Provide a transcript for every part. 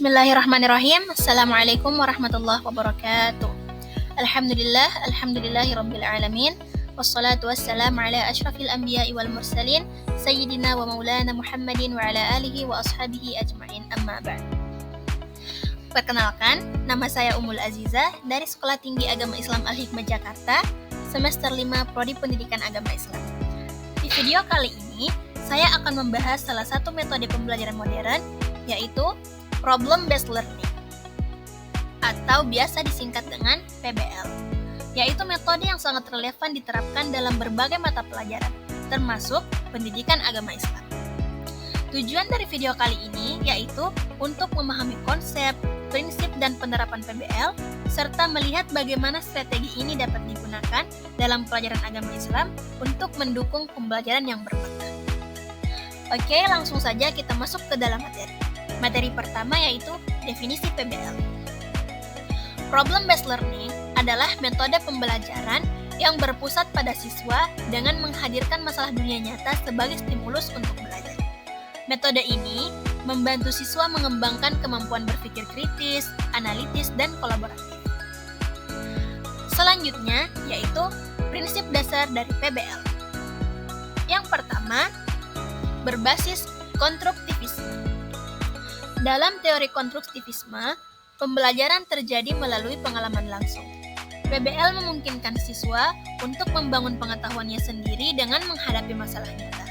Bismillahirrahmanirrahim. Assalamualaikum warahmatullahi wabarakatuh. Alhamdulillahirabbil alamin. Wassalatu wassalamu ala asyrafil anbiya'i wal mursalin sayyidina wa maulana Muhammadin wa ala alihi wa ashabihi ajma'in, amma ba'd. Perkenalkan, nama saya Ummul Azizah dari Sekolah Tinggi Agama Islam Al-Hikmah Jakarta, semester 5 Prodi Pendidikan Agama Islam. Di video kali ini, saya akan membahas salah satu metode pembelajaran modern, yaitu Problem Based Learning, atau biasa disingkat dengan PBL, yaitu metode yang sangat relevan diterapkan dalam berbagai mata pelajaran, termasuk pendidikan agama Islam. Tujuan dari video kali ini yaitu untuk memahami konsep, prinsip, dan penerapan PBL, serta melihat bagaimana strategi ini dapat digunakan dalam pelajaran agama Islam untuk mendukung pembelajaran yang bermakna. Oke, langsung saja kita masuk ke dalam materi. Materi pertama yaitu definisi PBL. Problem-based learning adalah metode pembelajaran yang berpusat pada siswa dengan menghadirkan masalah dunia nyata sebagai stimulus untuk belajar. Metode ini membantu siswa mengembangkan kemampuan berpikir kritis, analitis, dan kolaboratif. Selanjutnya yaitu prinsip dasar dari PBL. Yang pertama, berbasis konstruktivisme. Dalam teori konstruktivisme, pembelajaran terjadi melalui pengalaman langsung. PBL memungkinkan siswa untuk membangun pengetahuannya sendiri dengan menghadapi masalah nyata.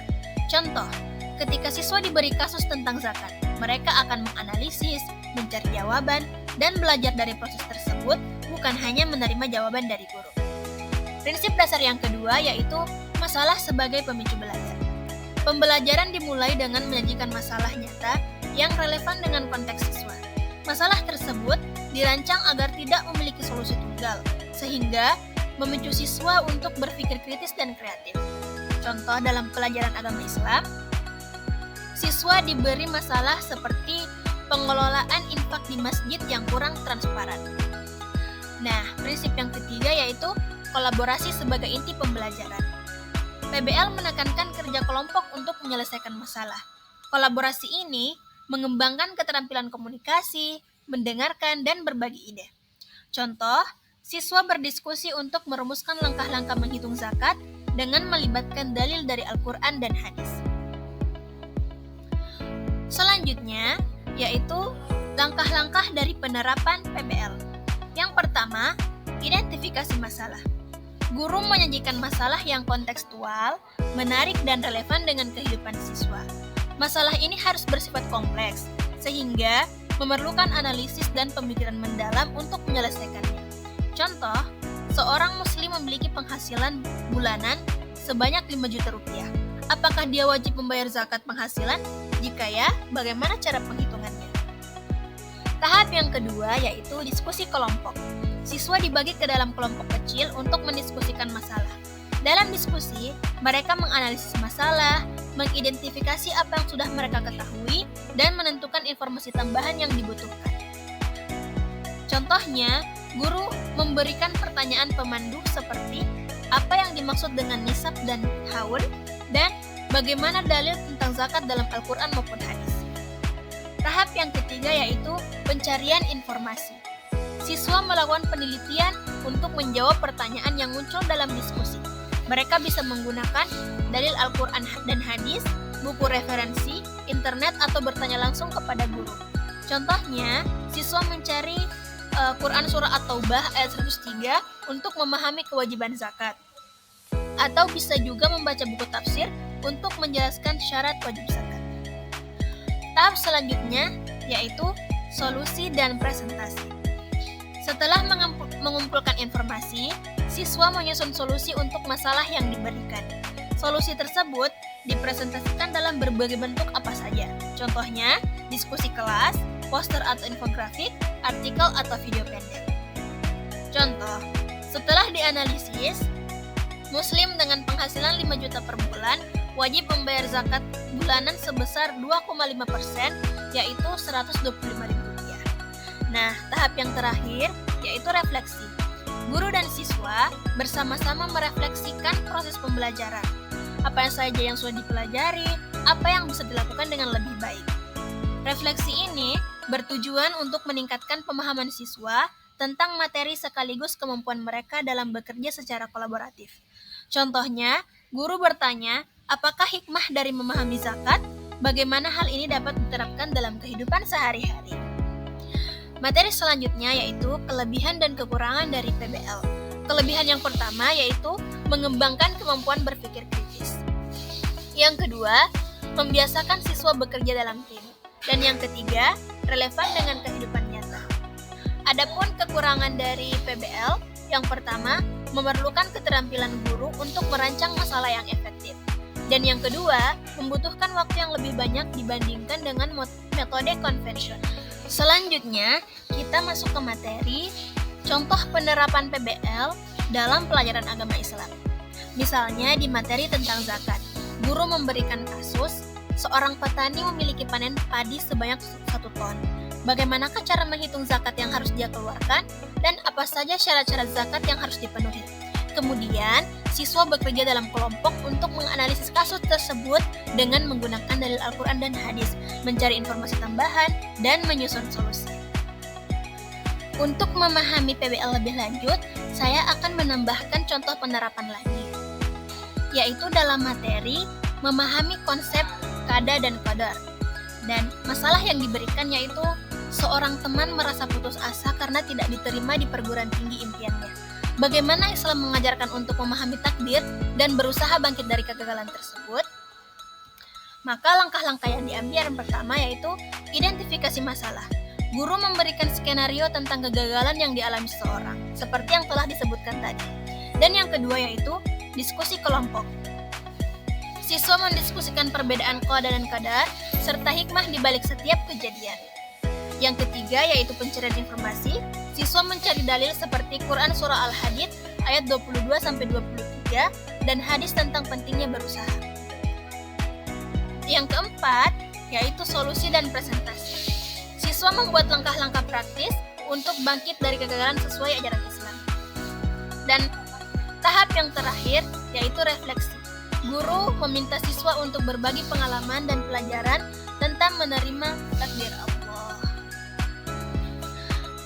Contoh, ketika siswa diberi kasus tentang zakat, mereka akan menganalisis, mencari jawaban, dan belajar dari proses tersebut, bukan hanya menerima jawaban dari guru. Prinsip dasar yang kedua yaitu masalah sebagai pemicu belajar. Pembelajaran dimulai dengan menyajikan masalah nyata yang relevan dengan konteks siswa. Masalah tersebut dirancang agar tidak memiliki solusi tunggal, sehingga memicu siswa untuk berpikir kritis dan kreatif. Contoh dalam pelajaran agama Islam, siswa diberi masalah seperti pengelolaan infak di masjid yang kurang transparan. Nah, prinsip yang ketiga yaitu kolaborasi sebagai inti pembelajaran. PBL menekankan kerja kelompok untuk menyelesaikan masalah. Kolaborasi ini mengembangkan keterampilan komunikasi, mendengarkan, dan berbagi ide. Contoh, siswa berdiskusi untuk merumuskan langkah-langkah menghitung zakat dengan melibatkan dalil dari Al-Quran dan hadis. Selanjutnya, yaitu langkah-langkah dari penerapan PBL. Yang pertama, identifikasi masalah. Guru menyajikan masalah yang kontekstual, menarik, dan relevan dengan kehidupan siswa. Masalah ini harus bersifat kompleks, sehingga memerlukan analisis dan pemikiran mendalam untuk menyelesaikannya. Contoh, seorang muslim memiliki penghasilan bulanan sebanyak 5 juta rupiah. Apakah dia wajib membayar zakat penghasilan? Jika ya, bagaimana cara penghitungannya? Tahap yang kedua yaitu diskusi kelompok. Siswa dibagi ke dalam kelompok kecil untuk mendiskusikan masalah. Dalam diskusi, mereka menganalisis masalah, mengidentifikasi apa yang sudah mereka ketahui, dan menentukan informasi tambahan yang dibutuhkan. Contohnya, guru memberikan pertanyaan pemandu seperti apa yang dimaksud dengan nisab dan haul, dan bagaimana dalil tentang zakat dalam Al-Quran maupun hadis. Tahap yang ketiga yaitu pencarian informasi. Siswa melakukan penelitian untuk menjawab pertanyaan yang muncul dalam diskusi. Mereka bisa menggunakan dalil Al-Quran dan hadis, buku referensi, internet, atau bertanya langsung kepada guru. Contohnya, siswa mencari Quran Surah At-Taubah ayat 103 untuk memahami kewajiban zakat. Atau bisa juga membaca buku tafsir untuk menjelaskan syarat wajib zakat. Tahap selanjutnya yaitu solusi dan presentasi. Setelah mengumpulkan informasi, siswa menyusun solusi untuk masalah yang diberikan. Solusi tersebut dipresentasikan dalam berbagai bentuk apa saja. Contohnya, diskusi kelas, poster atau infografik, artikel atau video pendek. Contoh, setelah dianalisis, muslim dengan penghasilan 5 juta per bulan wajib membayar zakat bulanan sebesar 2,5%, yaitu Rp125.000. Nah, tahap yang terakhir yaitu refleksi. Guru dan siswa bersama-sama merefleksikan proses pembelajaran. Apa saja yang sudah dipelajari, apa yang bisa dilakukan dengan lebih baik. Refleksi ini bertujuan untuk meningkatkan pemahaman siswa tentang materi sekaligus kemampuan mereka dalam bekerja secara kolaboratif. Contohnya, guru bertanya, apakah hikmah dari memahami zakat? Bagaimana hal ini dapat diterapkan dalam kehidupan sehari-hari? Materi selanjutnya yaitu kelebihan dan kekurangan dari PBL. Kelebihan yang pertama yaitu mengembangkan kemampuan berpikir kritis. Yang kedua, membiasakan siswa bekerja dalam tim. Dan yang ketiga, relevan dengan kehidupan nyata. Adapun kekurangan dari PBL, yang pertama, memerlukan keterampilan guru untuk merancang masalah yang efektif. Dan yang kedua, membutuhkan waktu yang lebih banyak dibandingkan dengan metode konvensional. Selanjutnya, kita masuk ke materi contoh penerapan PBL dalam pelajaran agama Islam. Misalnya di materi tentang zakat, guru memberikan kasus seorang petani memiliki panen padi sebanyak 1 ton. Bagaimanakah cara menghitung zakat yang harus dia keluarkan dan apa saja syarat-syarat zakat yang harus dipenuhi. Kemudian, siswa bekerja dalam kelompok untuk menganalisis kasus tersebut dengan menggunakan dalil Al-Quran dan hadis, mencari informasi tambahan, dan menyusun solusi. Untuk memahami PBL lebih lanjut, saya akan menambahkan contoh penerapan lagi, yaitu dalam materi memahami konsep kada dan qadar. Dan masalah yang diberikan yaitu seorang teman merasa putus asa karena tidak diterima di perguruan tinggi impiannya. Bagaimana Islam mengajarkan untuk memahami takdir dan berusaha bangkit dari kegagalan tersebut? Maka langkah-langkah yang diambil yang pertama yaitu identifikasi masalah. Guru memberikan skenario tentang kegagalan yang dialami seseorang, seperti yang telah disebutkan tadi. Dan yang kedua yaitu diskusi kelompok. Siswa mendiskusikan perbedaan qada dan qadar, serta hikmah di balik setiap kejadian. Yang ketiga yaitu pencarian informasi. Siswa mencari dalil seperti Quran Surah Al-Hadid ayat 22-23 dan hadis tentang pentingnya berusaha. Yang keempat yaitu solusi dan presentasi. Siswa membuat langkah-langkah praktis untuk bangkit dari kegagalan sesuai ajaran Islam. Dan tahap yang terakhir yaitu refleksi. Guru meminta siswa untuk berbagi pengalaman dan pelajaran tentang menerima takdir Allah.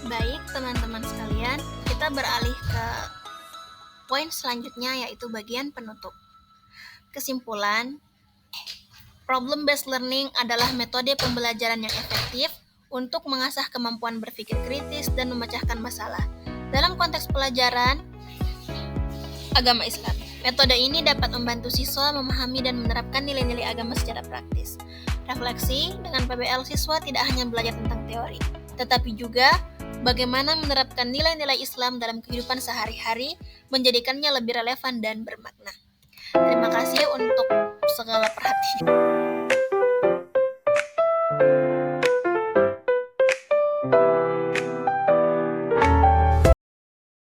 Baik, teman-teman sekalian, kita beralih ke poin selanjutnya yaitu bagian penutup. Kesimpulan, problem-based learning adalah metode pembelajaran yang efektif untuk mengasah kemampuan berpikir kritis dan memecahkan masalah. Dalam konteks pelajaran agama Islam, metode ini dapat membantu siswa memahami dan menerapkan nilai-nilai agama secara praktis. Refleksi, dengan PBL siswa tidak hanya belajar tentang teori, tetapi juga bagaimana menerapkan nilai-nilai Islam dalam kehidupan sehari-hari, menjadikannya lebih relevan dan bermakna. Terima kasih untuk segala perhatian.